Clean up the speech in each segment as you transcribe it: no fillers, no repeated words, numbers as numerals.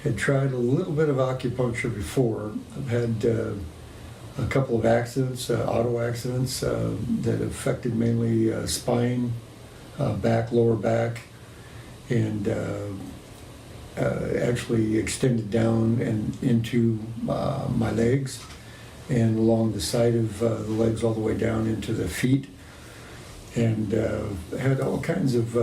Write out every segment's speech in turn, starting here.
had tried a little bit of acupuncture before. I've had a couple of accidents, auto accidents that affected mainly spine, back, lower back, and actually extended down and into my legs and along the side of the legs all the way down into the feet, and had all kinds of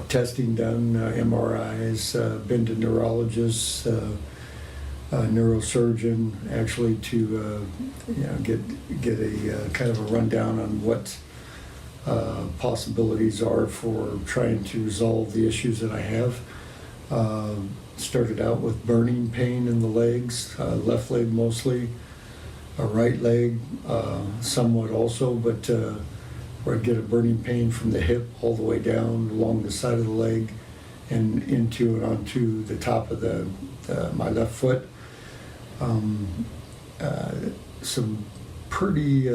testing done, MRIs, been to neurologists, neurosurgeon, actually to get a kind of a rundown on what possibilities are for trying to resolve the issues that I have. Started out with burning pain in the legs, left leg mostly, a right leg somewhat also, but where I'd get a burning pain from the hip all the way down along the side of the leg and into and onto the top of my left foot. Some pretty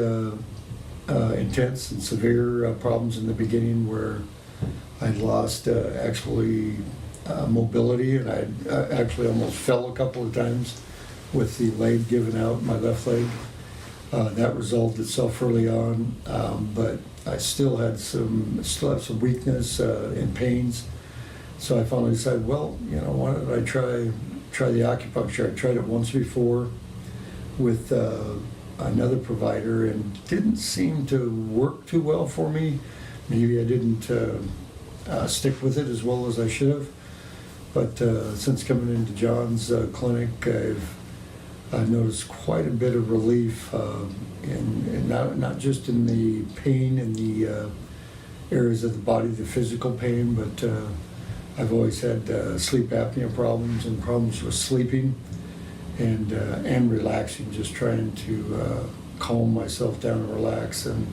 intense and severe problems in the beginning where I'd lost actually mobility, and I actually almost fell a couple of times with the leg giving out, my left leg. That resolved itself early on, but I still have some weakness and pains. So I finally decided, well, why don't I try the acupuncture? I tried it once before with another provider and didn't seem to work too well for me. Maybe I didn't stick with it as well as I should have. But since coming into John's clinic, I've noticed quite a bit of relief, and not just in the pain in the areas of the body, the physical pain, but I've always had sleep apnea problems and problems with sleeping and relaxing, just trying to calm myself down and relax. And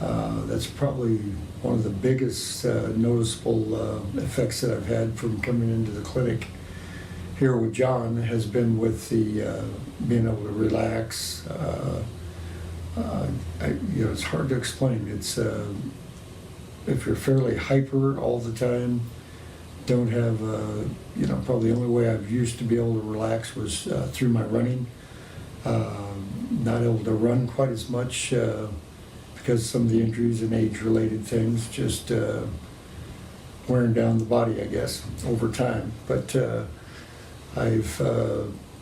that's probably one of the biggest noticeable effects that I've had from coming into the clinic here with John has been with the being able to relax. It's hard to explain. It's if you're fairly hyper all the time, don't have probably the only way I've used to be able to relax was through my running. Not able to run quite as much because of some of the injuries and age-related things, just wearing down the body, I guess, over time. But I've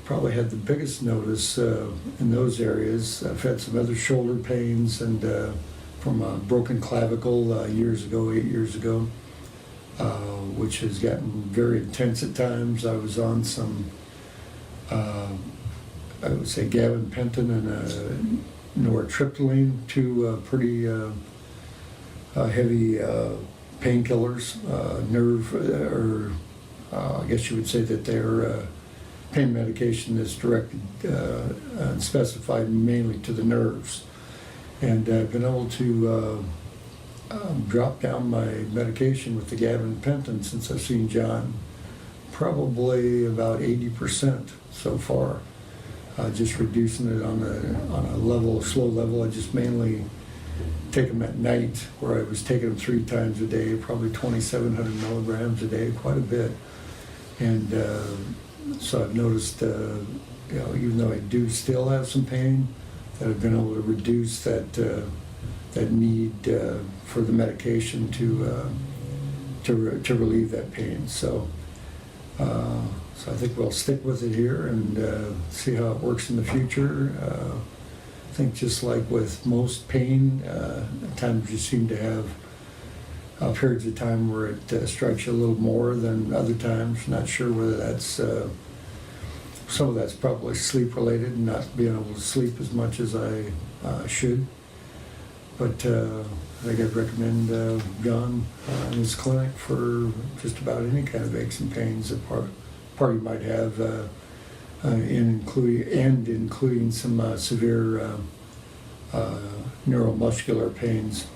probably had the biggest notice in those areas. I've had some other shoulder pains and from a broken clavicle 8 years ago, which has gotten very intense at times. I was on some, I would say, gabapentin and nortriptyline, two pretty heavy painkillers, I guess you would say that they're pain medication that's directed and specified mainly to the nerves. And I've been able to drop down my medication with the gabapentin since I've seen John, probably about 80% so far. Just reducing it on a slow level. I just mainly take them at night, where I was taking them 3 times a day, probably 2,700 milligrams a day, quite a bit. And so I've noticed, even though I do still have some pain, that I've been able to reduce that need for the medication to relieve that pain. So I think we'll stick with it here and see how it works in the future. I think just like with most pain, at times you seem to have periods of time where it strikes you a little more than other times. Not sure whether that's some of that's probably sleep related, and not being able to sleep as much as I should. But I think I'd recommend John in his clinic for just about any kind of aches and pains that party might have, including some severe neuromuscular pains.